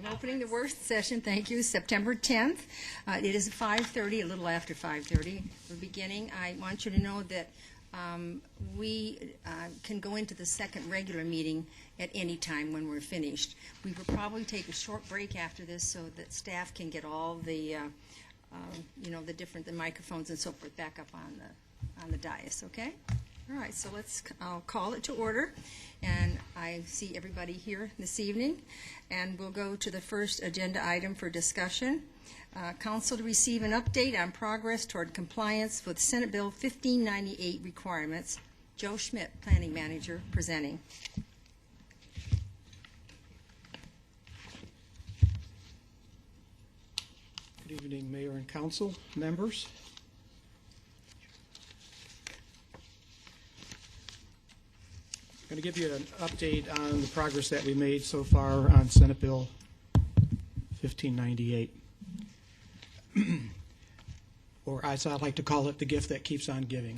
I'm opening the work session, thank you, September 10th. It is 5:30, a little after 5:30. We're beginning. I want you to know that we can go into the second regular meeting at any time when we're finished. We will probably take a short break after this so that staff can get all the, the microphones and so forth back up on the dais, okay? All right, so I'll call it to order, and I see everybody here this evening, and we'll go to the first agenda item for discussion. Council to receive an update on progress toward compliance with Senate Bill 1598 requirements. Joe Schmidt, Planning Manager, presenting. Good evening, Mayor and Council members. I'm going to give you an update on the progress that we made so far on Senate Bill 1598. Or as I like to call it, the gift that keeps on giving.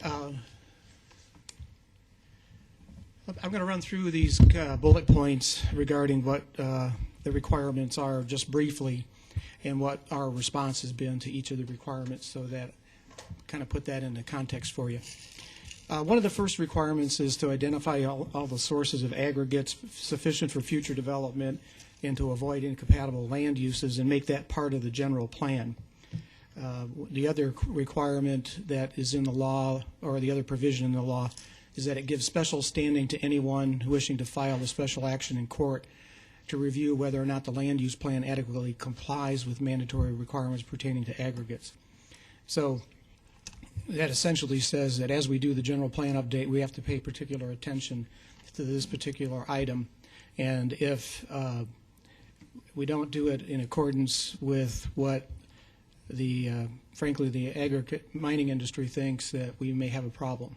I'm going to run through these bullet points regarding what the requirements are just briefly and what our response has been to each of the requirements so that kind of put that into context for you. One of the first requirements is to identify all the sources of aggregates sufficient for future development and to avoid incompatible land uses and make that part of the general plan. The other requirement that is in the law, or the other provision in the law, is that it gives special standing to anyone wishing to file a special action in court to review whether or not the land use plan adequately complies with mandatory requirements pertaining to aggregates. So that essentially says that as we do the general plan update, we have to pay particular attention to this particular item. And if we don't do it in accordance with what frankly, the aggregate mining industry thinks, that we may have a problem.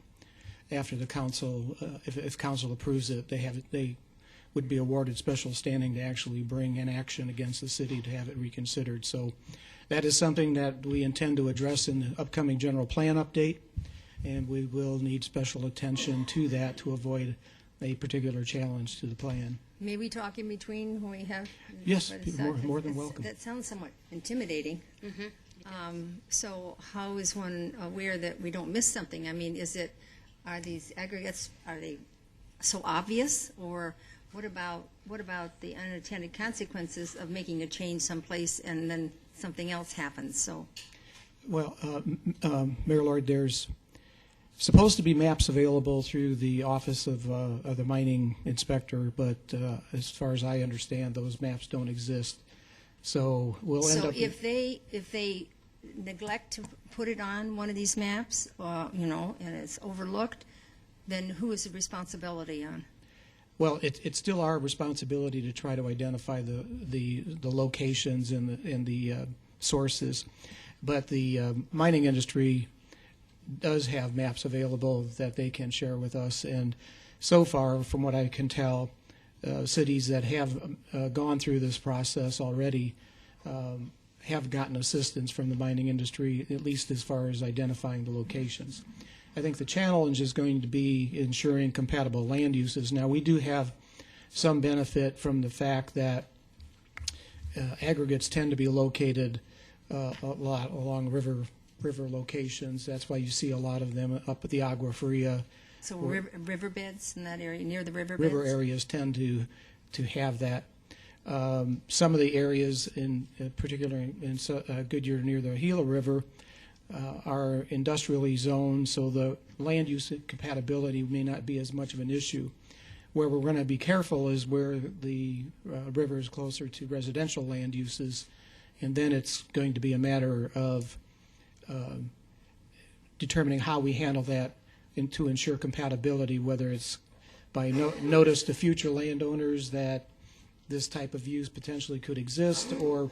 After the council, if council approves it, they would be awarded special standing to actually bring an action against the city to have it reconsidered. So that is something that we intend to address in the upcoming general plan update, and we will need special attention to that to avoid a particular challenge to the plan. May we talk in between when we have? Yes, more than welcome. That sounds somewhat intimidating. Mm-hmm. So how is one aware that we don't miss something? I mean, are these aggregates, are they so obvious, or what about the unintended consequences of making a change someplace and then something else happens? So, well, Mayor Lord, there's supposed to be maps available through the office of the mining inspector, but as far as I understand, those maps don't exist. So we'll end up. So if they neglect to put it on one of these maps, and it's overlooked, then who is the responsibility on? Well, it's still our responsibility to try to identify the locations and the sources, but the mining industry does have maps available that they can share with us. And so far, from what I can tell, cities that have gone through this process already have gotten assistance from the mining industry, at least as far as identifying the locations. I think the challenge is going to be ensuring compatible land uses. Now, we do have some benefit from the fact that aggregates tend to be located a lot along river locations. That's why you see a lot of them up at the Agua Fria. So riverbeds in that area, near the riverbeds? River areas tend to have that. Some of the areas, in particular in Goodyear near the Gila River, are industrially zoned, so the land use compatibility may not be as much of an issue. Where we're going to be careful is where the river is closer to residential land uses, and then it's going to be a matter of determining how we handle that to ensure compatibility, whether it's by notice to future landowners that this type of use potentially could exist, or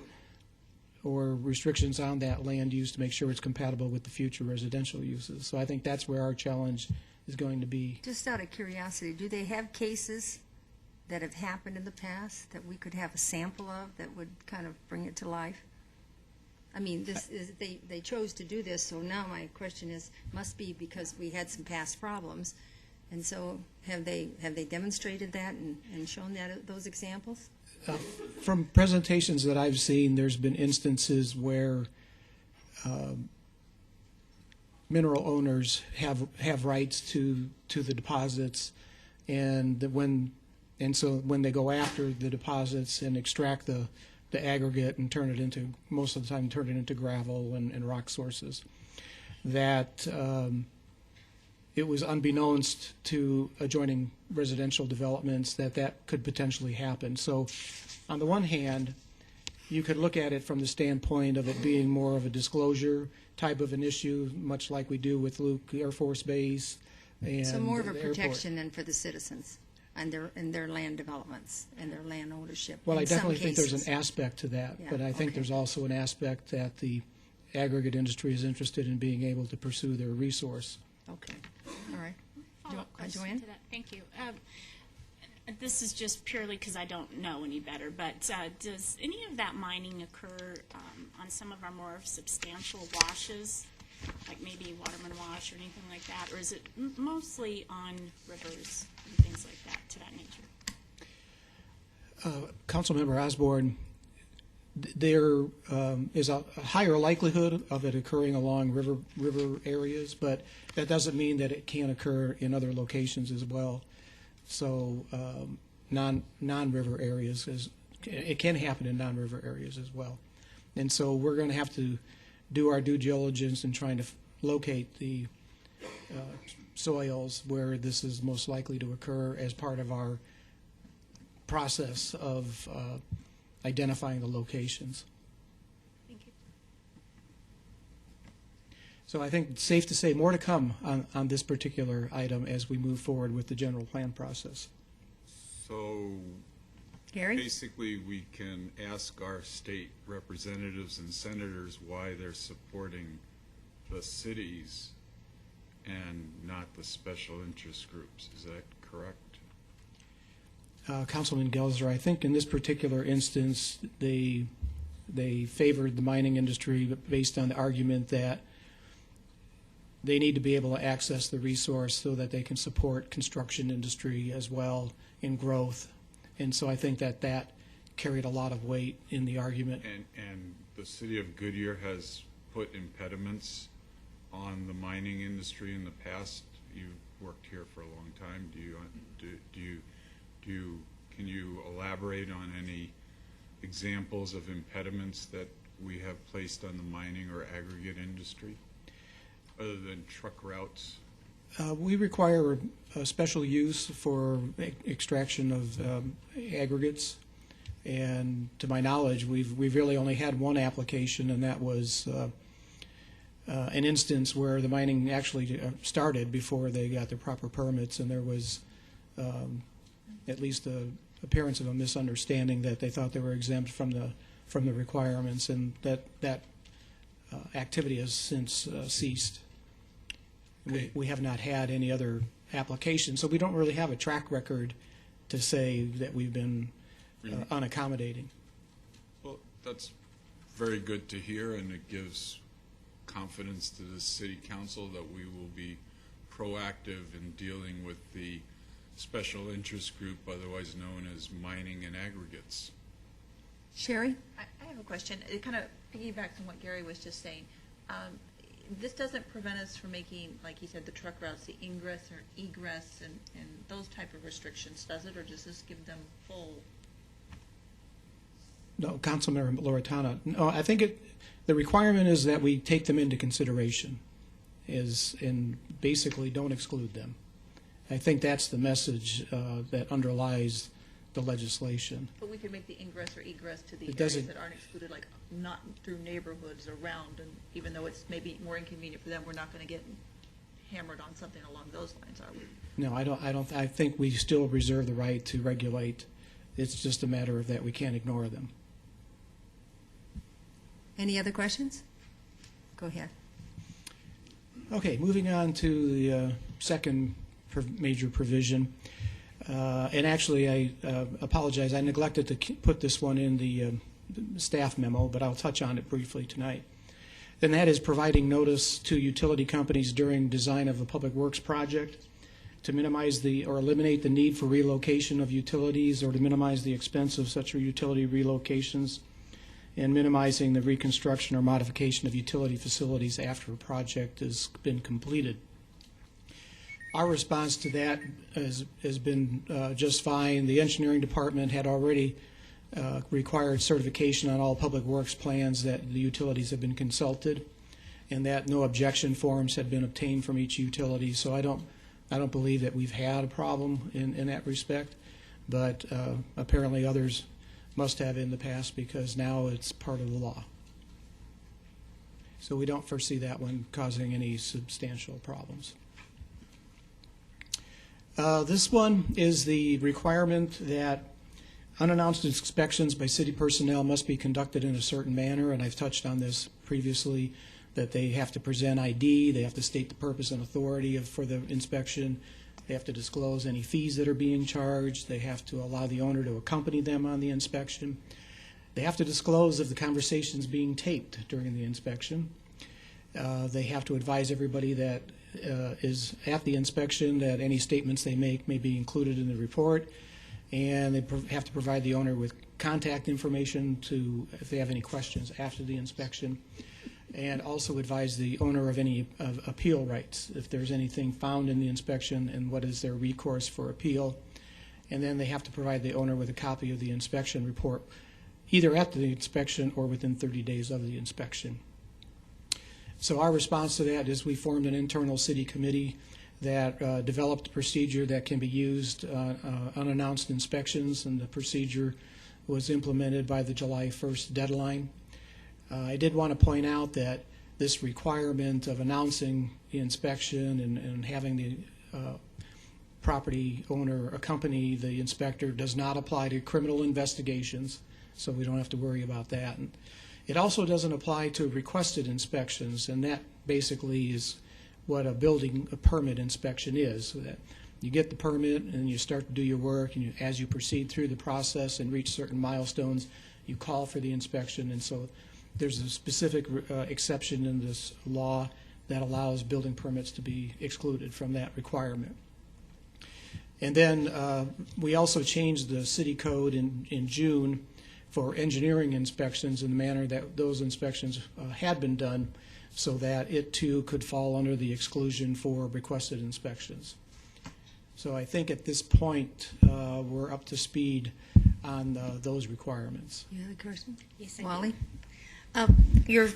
restrictions on that land use to make sure it's compatible with the future residential uses. So I think that's where our challenge is going to be. Just out of curiosity, do they have cases that have happened in the past that we could have a sample of that would kind of bring it to life? I mean, they chose to do this, so now my question is, must be because we had some past problems, And so have they demonstrated that and shown that those examples? From presentations that I've seen, there's been instances where mineral owners have rights to the deposits, and so when they go after the deposits and extract the aggregate and most of the time turn it into gravel and rock sources, that it was unbeknownst to adjoining residential developments that could potentially happen. So on the one hand, you could look at it from the standpoint of it being more of a disclosure type of an issue, much like we do with Luke Air Force Base. And So more of a the airport. protection than for the citizens and their land developments and their land ownership. Well, I in some definitely think there's cases. an aspect to that, Yeah, but I think okay. there's also an aspect that the aggregate industry is interested in being able to pursue their resource. Okay, all right. Follow-up question Joanne? to that. Thank you. This is just purely because I don't know any better, but does any of that mining occur on some of our more substantial washes, like maybe Waterman Wash or anything like that, or is it mostly on rivers and things like that, to that nature? Councilmember Osborne, there is a higher likelihood of it occurring along river areas, but that doesn't mean that it can't occur in other locations as well. So non-river areas, it can happen in non-river areas as well. And so we're going to have to do our due diligence in trying to locate the soils where this is most likely to occur as part of our process of identifying the locations. Thank you. So I think it's safe to say more to come on this particular item as we move forward with the general plan process. So Gary? basically, we can ask our state representatives and senators why they're supporting the cities and not the special interest groups. Is that correct? Councilman Gelser, I think in this particular instance, they favored the mining industry based on the argument that they need to be able to access the resource so that they can support construction industry as well in growth. And so I think that carried a lot of weight in the argument. And the city of Goodyear has put impediments on the mining industry in the past. You've worked here for a long time. Can you elaborate on any examples of impediments that we have placed on the mining or aggregate industry, other than truck routes? We require a special use for extraction of aggregates, and to my knowledge, we've really only had one application, and that was an instance where the mining actually started before they got their proper permits, and there was at least the appearance of a misunderstanding that they thought they were exempt from the requirements, and that activity has since ceased. Okay. We have not had any other applications, so we don't really have a track record to say that we've been unaccommodating. Well, that's very good to hear, and it gives confidence to the city council that we will be proactive in dealing with the special interest group, otherwise known as mining and aggregates. Sherry? I have a question. It kind of piggybacks on what Gary was just saying. This doesn't prevent us from making, like he said, the truck routes, the ingress or egress and those type of restrictions, does it? Or does this give them full? No, Councilmember Loretana. No, I think the requirement is that we take them into consideration, and basically don't exclude them. I think that's the message that underlies the legislation. But we could make the ingress or egress to the It areas doesn't- that aren't excluded, like not through neighborhoods around, and even though it's maybe more inconvenient for them, we're not going to get hammered on something along those lines, are we? No, I don't. I think we still reserve the right to regulate. It's just a matter of that we can't ignore them. Any other questions? Go ahead. Okay, moving on to the second major provision. And actually, I apologize. I neglected to put this one in the staff memo, but I'll touch on it briefly tonight. And that is providing notice to utility companies during design of a public works project to minimize or eliminate the need for relocation of utilities or to minimize the expense of such utility relocations, and minimizing the reconstruction or modification of utility facilities after a project has been completed. Our response to that has been just fine. The engineering department had already required certification on all public works plans that the utilities have been consulted, and that no objection forms had been obtained from each utility. So I don't believe that we've had a problem in that respect, but apparently others must have in the past because now it's part of the law. So we don't foresee that one causing any substantial problems. This one is the requirement that unannounced inspections by city personnel must be conducted in a certain manner, and I've touched on this previously, that they have to present ID, they have to state the purpose and authority for the inspection, they have to disclose any fees that are being charged, they have to allow the owner to accompany them on the inspection, they have to disclose if the conversation's being taped during the inspection, they have to advise everybody that is at the inspection that any statements they make may be included in the report, and they have to provide the owner with contact information if they have any questions after the inspection, and also advise the owner of any appeal rights, if there's anything found in the inspection and what is their recourse for appeal. And then they have to provide the owner with a copy of the inspection report, either at the inspection or within 30 days of the inspection. So our response to that is we formed an internal city committee that developed a procedure that can be used unannounced inspections, and the procedure was implemented by the July 1st deadline. I did want to point out that this requirement of announcing the inspection and having the property owner accompany the inspector does not apply to criminal investigations, so we don't have to worry about that. And it also doesn't apply to requested inspections, and that basically is what a building permit inspection is, so that you get the permit and you start to do your work, and as you proceed through the process and reach certain milestones, you call for the inspection. And so there's a specific exception in this law that allows building permits to be excluded from that requirement. And then we also changed the city code in June for engineering inspections in the manner that those inspections had been done, so that it too could fall under the exclusion for requested inspections. So I think at this point we're up to speed on those requirements. You have a question? Yes, Wally? You're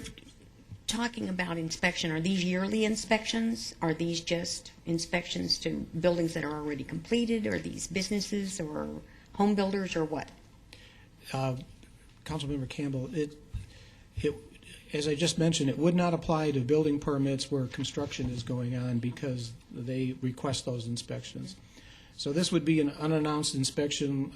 talking about inspection. Are these yearly inspections? Are these just inspections to buildings that are already completed? Are these businesses or home builders or what? Councilmember Campbell, as I just mentioned, it would not apply to building permits where construction is going on because they request those inspections. So this would be an unannounced inspection,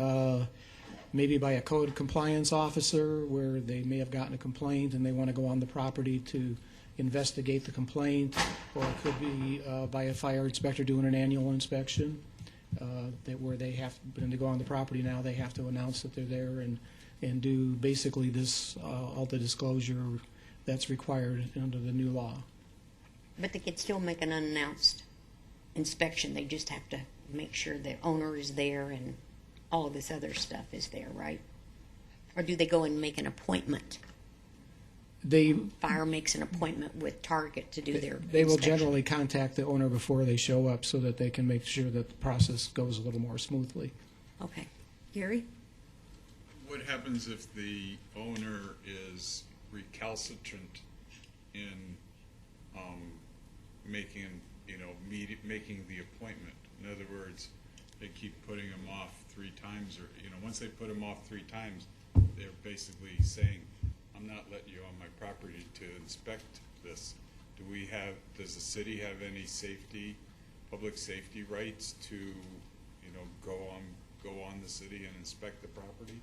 maybe by a code compliance officer where they may have gotten a complaint and they want to go on the property to investigate the complaint, or it could be by a fire inspector doing an annual inspection where they have, when they go on the property now, they have to announce that they're there and do basically this, all the disclosure that's required under the new law. But they could still make an unannounced inspection. They just have to make sure the owner is there and all of this other stuff is there, right? Or do they go and make an appointment? Fire makes an appointment with Target to do their They will inspection. generally contact the owner before they show up so that they can make sure that the process goes a little more smoothly. Okay. Gary? What happens if the owner is recalcitrant in making the appointment? In other words, they keep putting him off 3 times, or once they put him off 3 times, they're basically saying, "I'm not letting you on my property to inspect this." Does the city have any public safety rights to, go on the city and inspect the property?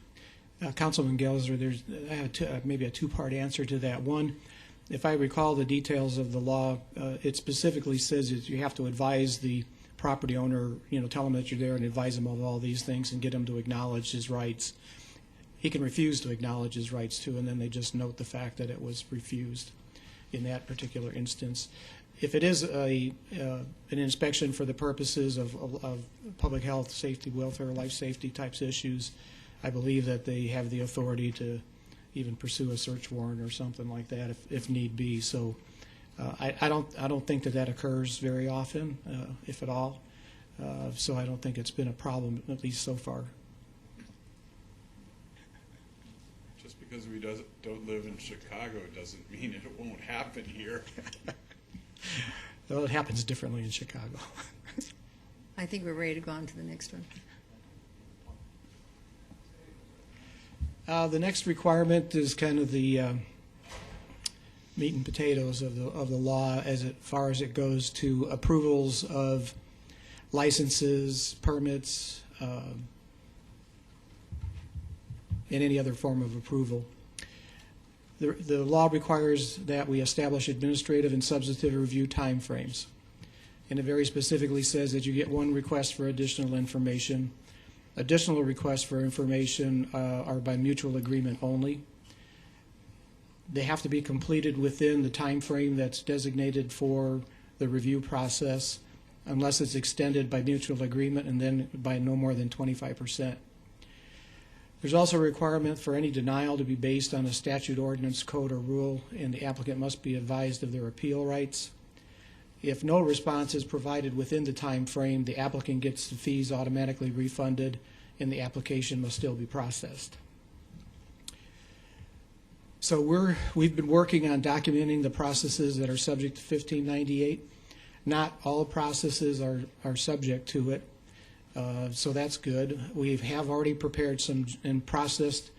Councilman Gelser, I have maybe a 2-part answer to that. One, if I recall the details of the law, it specifically says that you have to advise the property owner, tell him that you're there and advise him of all these things and get him to acknowledge his rights. He can refuse to acknowledge his rights too, and then they just note the fact that it was refused in that particular instance. if it is an inspection for the purposes of public health, safety, welfare, life safety types issues, I believe that they have the authority to even pursue a search warrant or something like that if need be. So I don't think that occurs very often, if at all. So I don't think it's been a problem, at least so far. Just because we don't live in Chicago doesn't mean it won't happen here. Well, it happens differently in Chicago. I think we're ready to go on to the next one. The next requirement is kind of the meat and potatoes of the law as far as it goes to approvals of licenses, permits, and any other form of approval. The law requires that we establish administrative and substantive review timeframes. And it very specifically says that you get one request for additional information. Additional requests for information are by mutual agreement only. They have to be completed within the time frame that's designated for the review process, unless it's extended by mutual agreement, and then by no more than 25%. There's also a requirement for any denial to be based on a statute, ordinance, code, or rule, and the applicant must be advised of their appeal rights. If no response is provided within the time frame, the applicant gets the fees automatically refunded, and the application must still be processed. So we've been working on documenting the processes that are subject to 1598. Not all processes are subject to it, so that's good. We have already prepared some and processed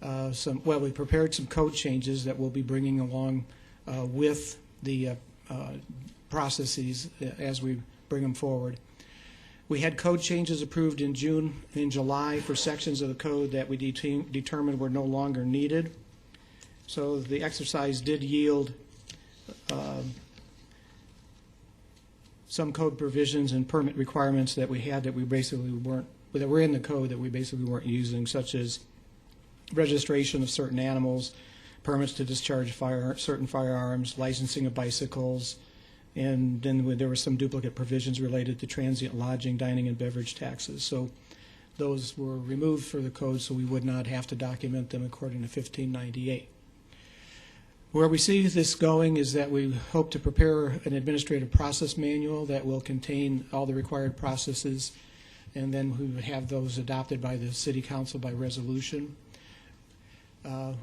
we prepared some code changes that we'll be bringing along with the processes as we bring them forward. We had code changes approved in June and July for sections of the code that we determined were no longer needed. So the exercise did yield some code provisions and permit requirements that we had that were in the code that we basically weren't using, such as registration of certain animals, permits to discharge certain firearms, licensing of bicycles, and then there were some duplicate provisions related to transient lodging, dining, and beverage taxes. So those were removed for the code so we would not have to document them according to 1598. Where we see this going is that we hope to prepare an administrative process manual that will contain all the required processes, and then we would have those adopted by the City Council by resolution.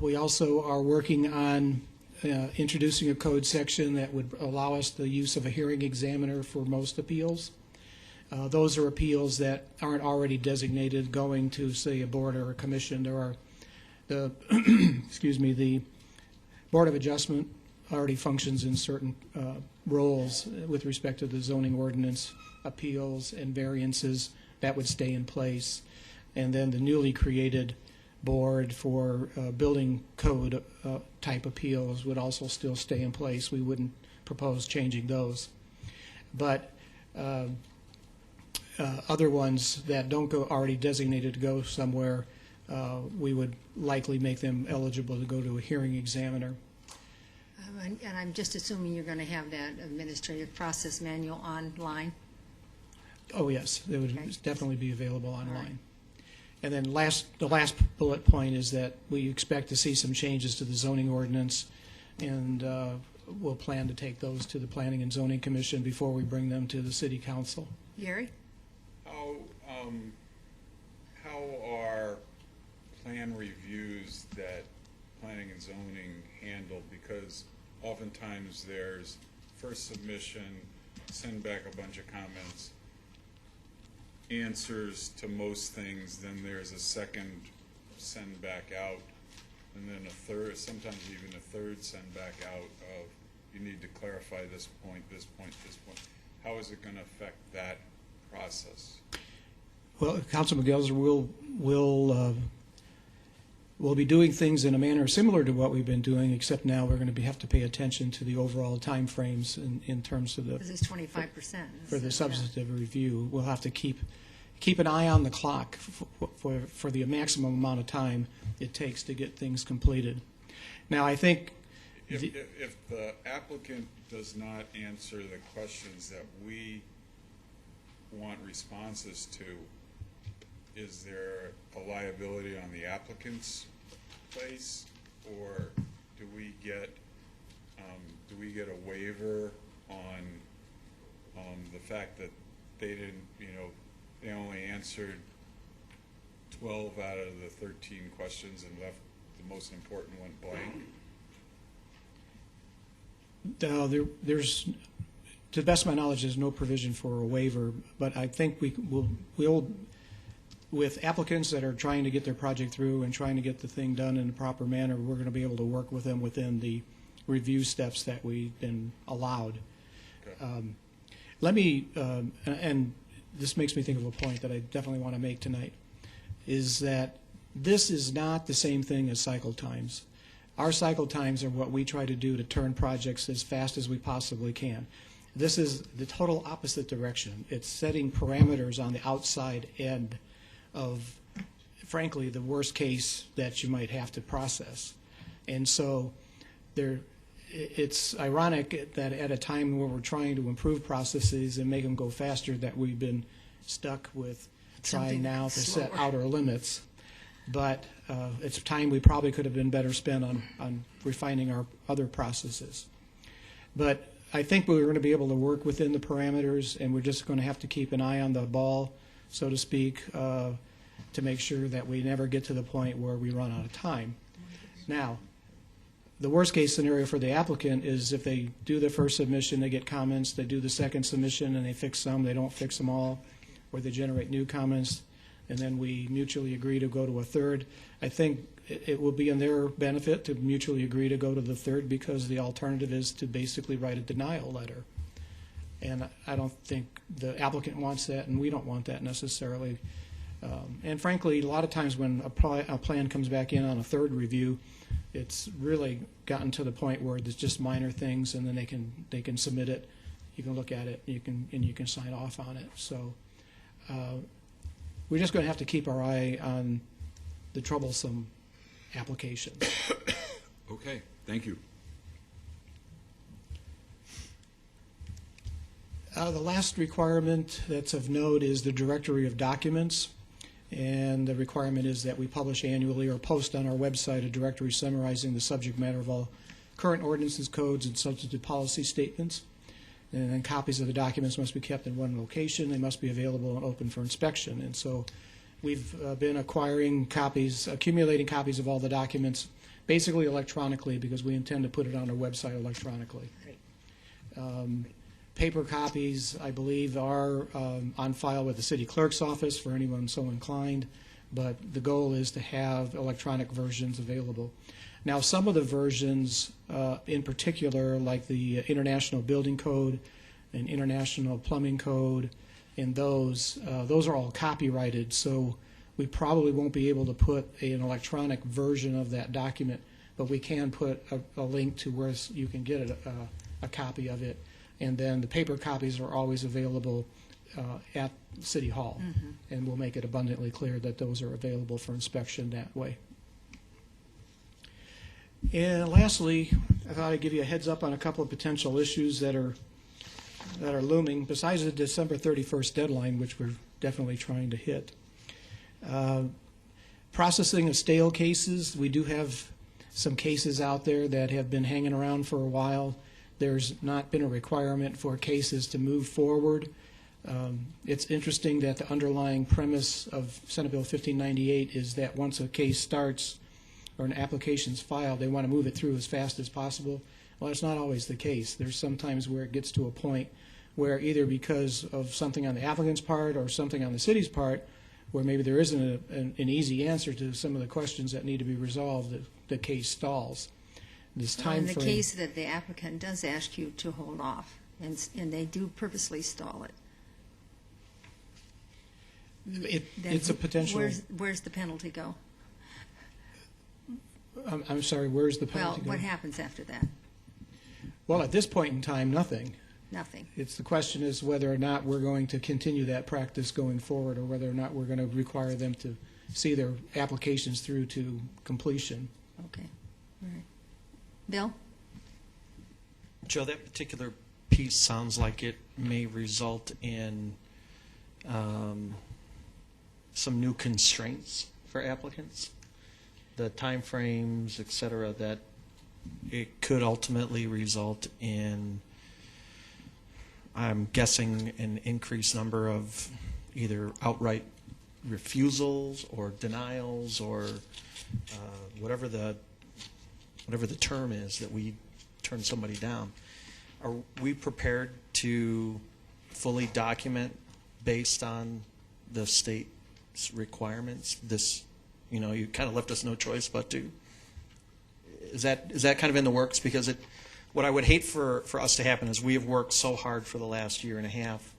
We also are working on introducing a code section that would allow us the use of a hearing examiner for most appeals. Those are appeals that aren't already designated going to, say, a board or a commission. There are the the Board of Adjustment already functions in certain roles with respect to the zoning ordinance appeals and variances that would stay in place. And then the newly created board for building code type appeals would also still stay in place. We wouldn't propose changing those. But other ones that don't go already designated to go somewhere, we would likely make them eligible to go to a hearing examiner. And I'm just assuming you're going to have that administrative process manual online? Oh, yes, it would Okay. definitely be available online. right. And then the last bullet point is that we expect to see some changes to the zoning ordinance, and we'll plan to take those to the Planning and Zoning Commission before we bring them to the City Council. Gary? How are plan reviews that planning and zoning handle? Because oftentimes there's first submission, send back a bunch of comments, answers to most things, then there's a second send back out, and then a third, sometimes even a third send back out of, you need to clarify this point, this point, this point. How is it going to affect that process? Well, Councilman Gelser will be doing things in a manner similar to what we've been doing, except now we're going to have to pay attention to the overall time frames in terms of This is 25%. for the So, yeah. substantive review. We'll have to keep an eye on the clock for the maximum amount of time it takes to get things completed. Now, I think If the applicant does not answer the questions that we want responses to, is there a liability on the applicant's place, or do we get a waiver on the fact that they didn't, they only answered 12 out of the 13 questions and left the most important one blank? There's, to the best of my knowledge, there's no provision for a waiver, but I think we'll, with applicants that are trying to get their project through and trying to get the thing done in a proper manner, we're going to be able to work with them within the review steps that we've been allowed. Okay. Let me, and this makes me think of a point that I definitely want to make tonight, is that this is not the same thing as cycle times. Our cycle times are what we try to do to turn projects as fast as we possibly can. This is the total opposite direction. It's setting parameters on the outside end of, frankly, the worst case that you might have to process. And so it's ironic that at a time where we're trying to improve processes and make them go faster, that we've been stuck with trying Something now to set slower. outer limits. But it's time we probably could have been better spent on refining our other processes. But I think we're going to be able to work within the parameters, and we're just going to have to keep an eye on the ball, so to speak, to make sure that we never get to the point where we run out of time. Now, the worst case scenario for the applicant is if they do the first submission, they get comments, they do the second submission and they fix some, they don't fix them all, or they generate new comments, and then we mutually agree to go to a third. I think it will be in their benefit to mutually agree to go to the third, because the alternative is to basically write a denial letter. And I don't think the applicant wants that, and we don't want that necessarily. And frankly, a lot of times when a plan comes back in on a third review, it's really gotten to the point where there's just minor things, and then they can submit it. You can look at it, you can sign off on it. So we're just going to have to keep our eye on the troublesome applications. Okay, thank you. The last requirement that's of note is the directory of documents. And the requirement is that we publish annually or post on our website a directory summarizing the subject matter of all current ordinances, codes, and substantive policy statements. And then copies of the documents must be kept in one location. They must be available and open for inspection. And so we've been accumulating copies of all the documents, basically electronically, because we intend to put it on our website electronically. Paper copies, I believe, are on file with the city clerk's office for anyone so inclined, but the goal is to have electronic versions available. Now, some of the versions, in particular, like the International Building Code and International Plumbing Code, and those are all copyrighted, so we probably won't be able to put an electronic version of that document, but we can put a link to where you can get a copy of it. And then the paper copies are always available at City Hall. Mm-hmm. And we'll make it abundantly clear that those are available for inspection that way. And lastly, I thought I'd give you a heads up on a couple of potential issues that are looming, besides the December 31st deadline, which we're definitely trying to hit. Processing of stale cases. We do have some cases out there that have been hanging around for a while. There's not been a requirement for cases to move forward. It's interesting that the underlying premise of Senate Bill 1598 is that once a case starts or an application's filed, they want to move it through as fast as possible. Well, that's not always the case. There's sometimes where it gets to a point where either because of something on the applicant's part or something on the city's part, where maybe there isn't an easy answer to some of the questions that need to be resolved, the case stalls. This time In the frame, case that the applicant does ask you to hold off, and they do purposely stall it. Then it's a potential. Where's the penalty go? I'm sorry, where's the penalty Well, go? what happens after that? Well, at this point in time, nothing. Nothing. It's the question is whether or not we're going to continue that practice going forward, or whether or not we're going to require them to see their applications through to completion. Okay. All right. Bill? Joe, that particular piece sounds like it may result in some new constraints for applicants, the timeframes, et cetera, that it could ultimately result in, I'm guessing, an increased number of either outright refusals or denials or whatever the term is that we turn somebody down. Are we prepared to fully document based on the state's requirements? This, you kind of left us no choice but to. Is that kind of in the works? Because what I would hate for us to happen is we have worked so hard for the last year and a half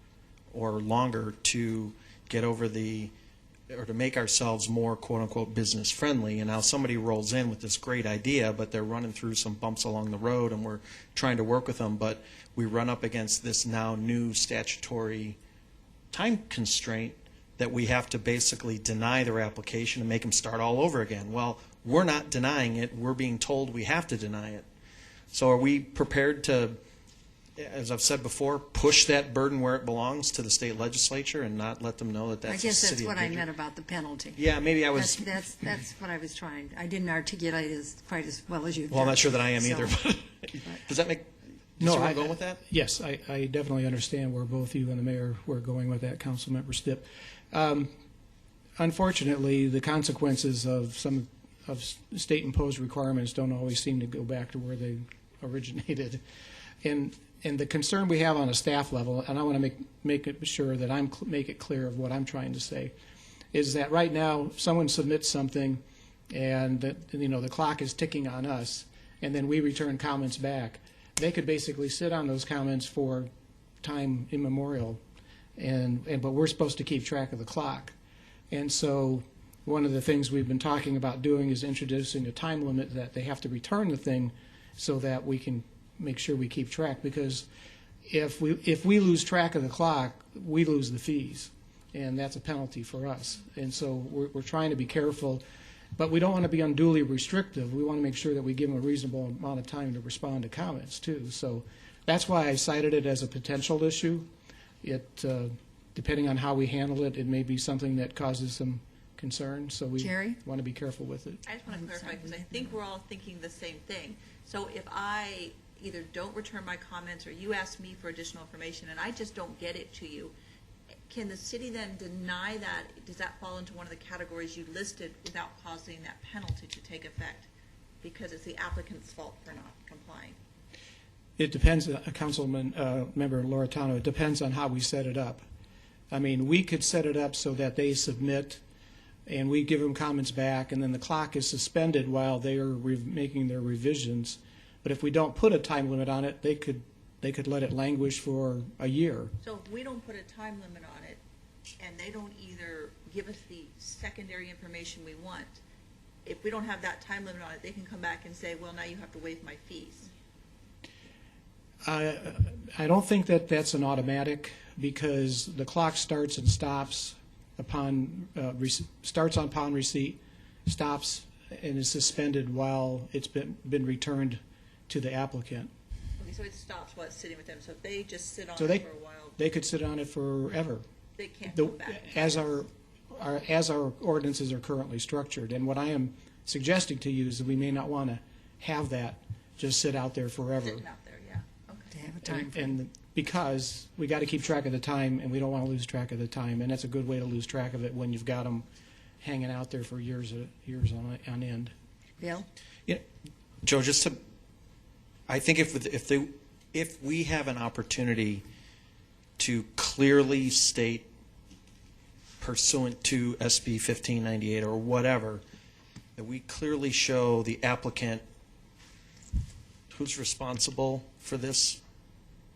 or longer to get over or to make ourselves more quote-unquote business friendly, and now somebody rolls in with this great idea, but they're running through some bumps along the road, and we're trying to work with them, but we run up against this now new statutory time constraint that we have to basically deny their application and make them start all over again. Well, we're not denying it. We're being told we have to deny it. So are we prepared to, as I've said before, push that burden where it belongs to the state legislature and not let them know that that's I guess a that's city what of I Bridgeport? meant about the penalty. Yeah, maybe I was. That's what I was trying. I didn't articulate quite as well as you. Well, I'm not sure that I am So- either. But does that make? No, Does everyone I- go with that? Yes, I definitely understand where both you and the mayor were going with that, Councilmember Stipp. Unfortunately, the consequences of some of state-imposed requirements don't always seem to go back to where they originated. And the concern we have on a staff level, and I want to make it sure that make it clear of what I'm trying to say, is that right now, if someone submits something and the clock is ticking on us, and then we return comments back, they could basically sit on those comments for time immemorial, but we're supposed to keep track of the clock. And so one of the things we've been talking about doing is introducing a time limit that they have to return the thing so that we can make sure we keep track. Because if we lose track of the clock, we lose the fees, and that's a penalty for us. And so we're trying to be careful, but we don't want to be unduly restrictive. We want to make sure that we give them a reasonable amount of time to respond to comments too. So that's why I cited it as a potential issue. Depending on how we handle it, it may be something that causes some concern. So we Jerry? want to be careful with it. I just want to clarify, because I think we're all thinking the same thing. So if I either don't return my comments or you ask me for additional information and I just don't get it to you, can the city then deny that? Does that fall into one of the categories you listed without causing that penalty to take effect? Because it's the applicant's fault for not complying. It depends, Member Loretano, it depends on how we set it up. I mean, we could set it up so that they submit and we give them comments back, and then the clock is suspended while they are making their revisions. But if we don't put a time limit on it, they could let it languish for a year. So if we don't put a time limit on it and they don't either give us the secondary information we want, if we don't have that time limit on it, they can come back and say, well, now you have to waive my fees. I don't think that that's an automatic, because the clock starts and stops upon receipt, stops and is suspended while it's been returned to the applicant. Okay, so it stops while it's sitting with them. So if they just sit on So it for a while, they could sit on it forever. they can't come back. As our ordinances are currently structured. And what I am suggesting to you is that we may not want to have that just sit out there forever. Sitting out there, yeah. Okay. To have a time frame. And because we got to keep track of the time, and we don't want to lose track of the time, and that's a good way to lose track of it when you've got them hanging out there for years on end. Bill? Yeah, Joe, I think if we have an opportunity to clearly state pursuant to SB 1598 or whatever, that we clearly show the applicant who's responsible for this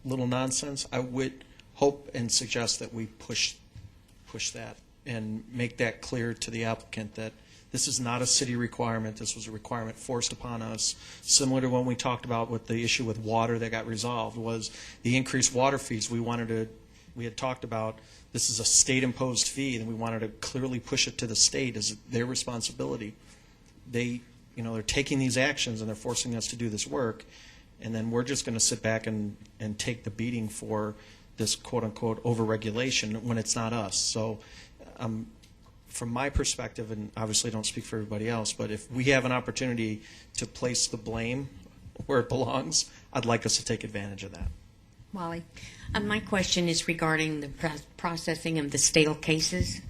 little nonsense, I would hope and suggest that we push that and make that clear to the applicant that this is not a city requirement. This was a requirement forced upon us, similar to when we talked about with the issue with water that got resolved, was the increased water fees. We had talked about this is a state-imposed fee, and we wanted to clearly push it to the state as their responsibility. They're taking these actions and they're forcing us to do this work, and then we're just going to sit back and take the beating for this quote-unquote overregulation when it's not us. So from my perspective, and obviously don't speak for everybody else, but if we have an opportunity to place the blame where it belongs, I'd like us to take advantage of that. Molly? My question is regarding the processing of the stale cases.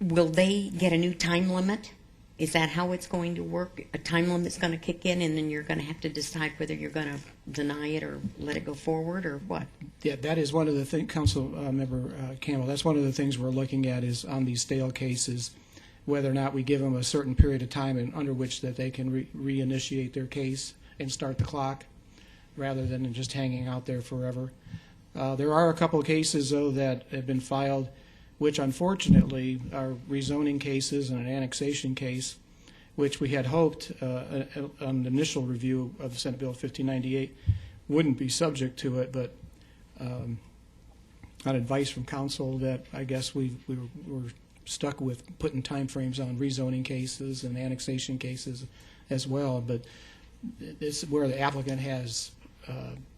Will they get a new time limit? Is that how it's going to work? A time limit's going to kick in, and then you're going to have to decide whether you're going to deny it or let it go forward, or what? Yeah, that is one of the things, Council Member Campbell, that's one of the things we're looking at is on these stale cases, whether or not we give them a certain period of time and under which that they can reinitiate their case and start the clock, rather than just hanging out there forever. There are a couple of cases, though, that have been filed, which unfortunately are rezoning cases and an annexation case, which we had hoped on the initial review of Senate Bill 1598 wouldn't be subject to it, but on advice from council that I guess we were stuck with putting timeframes on rezoning cases and annexation cases as well. But this is where the applicant has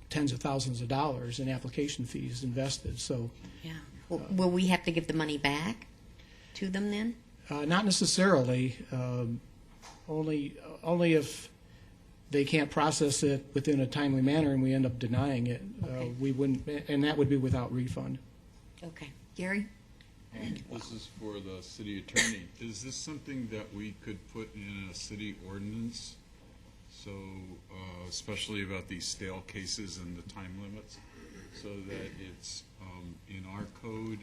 tens of thousands of dollars in application fees invested. So Yeah. Will we have to give the money back to them then? not necessarily, only if they can't process it within a timely manner and we end up denying it. Okay. We wouldn't, and that would be without refund. Okay. Gary? This is for the city attorney. Is this something that we could put in a city ordinance? So, especially about these stale cases and the time limits, so that it's in our code,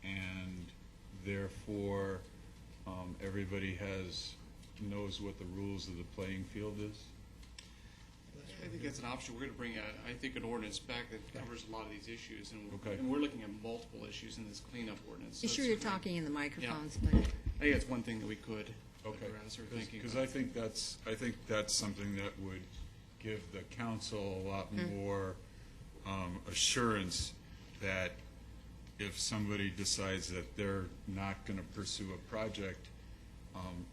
and therefore everybody knows what the rules of the playing field is? I think that's an option. We're going to bring, I think, an ordinance back that covers a lot of these issues, and Okay. and we're looking at multiple issues in this cleanup ordinance. You So sure it's- you're talking in the microphones, Yeah. please? I think that's one thing that we could Okay. address or thinking. Because I think that's something that would give the council a lot more assurance that if somebody decides that they're not going to pursue a project,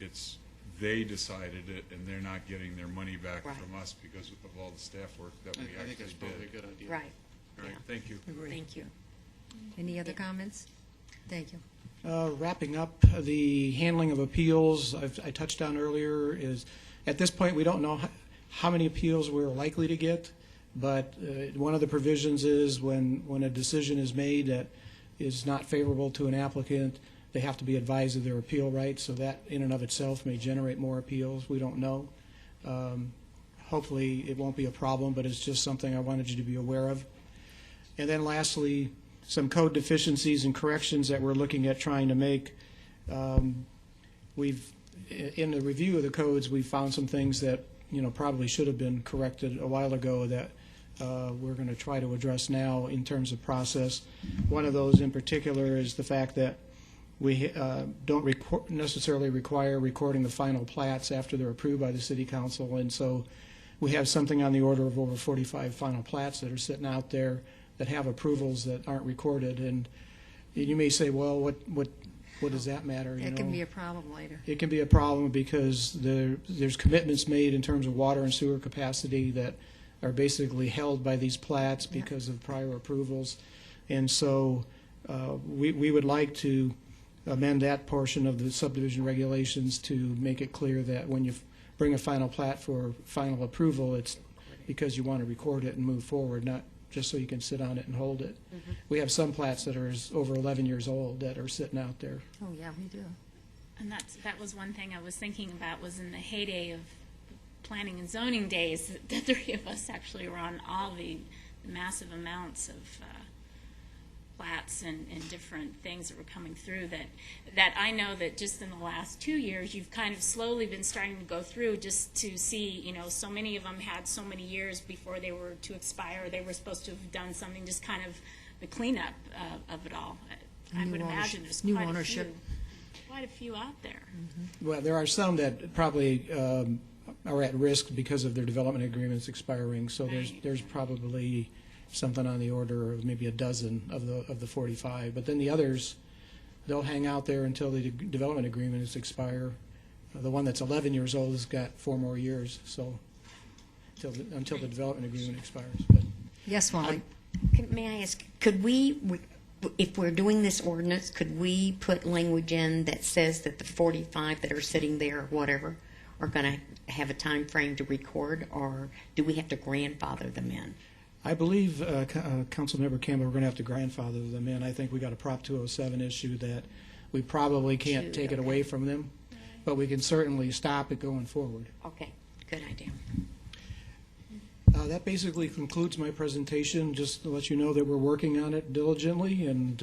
it's they decided it and they're not getting their money back Right. from us because of all the staff work that we I think that's actually probably a did. good idea. Right. All right, thank you. Thank you. Any other comments? Thank you. Wrapping up the handling of appeals, I touched on earlier, is at this point we don't know how many appeals we're likely to get, but one of the provisions is when a decision is made that is not favorable to an applicant, they have to be advised of their appeal rights, so that in and of itself may generate more appeals. We don't know. Hopefully it won't be a problem, but it's just something I wanted you to be aware of. And then lastly, some code deficiencies and corrections that we're looking at trying to make. We've, in the review of the codes, we found some things that probably should have been corrected a while ago that we're going to try to address now in terms of process. One of those in particular is the fact that we don't necessarily require recording the final plats after they're approved by the City Council, and so we have something on the order of over 45 final plats that are sitting out there that have approvals that aren't recorded. And you may say, well, what does that matter? It can be a problem later. It can be a problem because there's commitments made in terms of water and sewer capacity that are basically held by these plats because of prior approvals. And so we would like to amend that portion of the subdivision regulations to make it clear that when you bring a final plat for final approval, it's because you want to record it and move forward, not just so you can sit on it and hold it. We have some plats that are over 11 years old that are sitting out there. Oh, yeah, we do. And that was one thing I was thinking about, was in the heyday of planning and zoning days, the three of us actually were on all the massive amounts of plats and different things that were coming through that I know that just in the last 2 years you've kind of slowly been starting to go through just to see, so many of them had so many years before they were to expire, they were supposed to have done something, just kind of the cleanup of it all. I New would ownership- imagine there's new quite ownership. quite a few out there. Well, there are some that probably are at risk because of their development agreements expiring. So Right. there's probably something on the order of maybe a dozen of the 45. But then the others, they'll hang out there until the development agreement is expire. The one that's 11 years old has got 4 more years. So until the development agreement expires. But Yes, Wally? May I ask, could we, if we're doing this ordinance, could we put language in that says that the 45 that are sitting there or whatever are going to have a time frame to record, or do we have to grandfather them in? I believe, Councilmember Campbell, we're going to have to grandfather them in. I think we got a Prop 207 issue that we probably can't take it away from them, but we can certainly stop it going forward. Okay, good idea. That basically concludes my presentation. Just to let you know that we're working on it diligently, and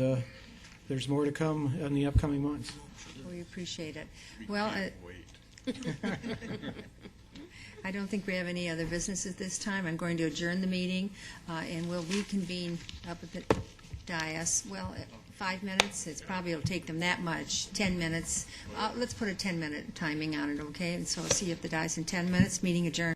there's more to come in the upcoming months. We appreciate it. Well, Wait. I don't think we have any other business at this time. I'm going to adjourn the meeting, and we'll reconvene up at the dais. Well, 5 minutes, it's probably, it'll take them that much, 10 minutes. Let's put a 10-minute timing on it, okay? And so I'll see you at the dais in 10 minutes. Meeting adjourned.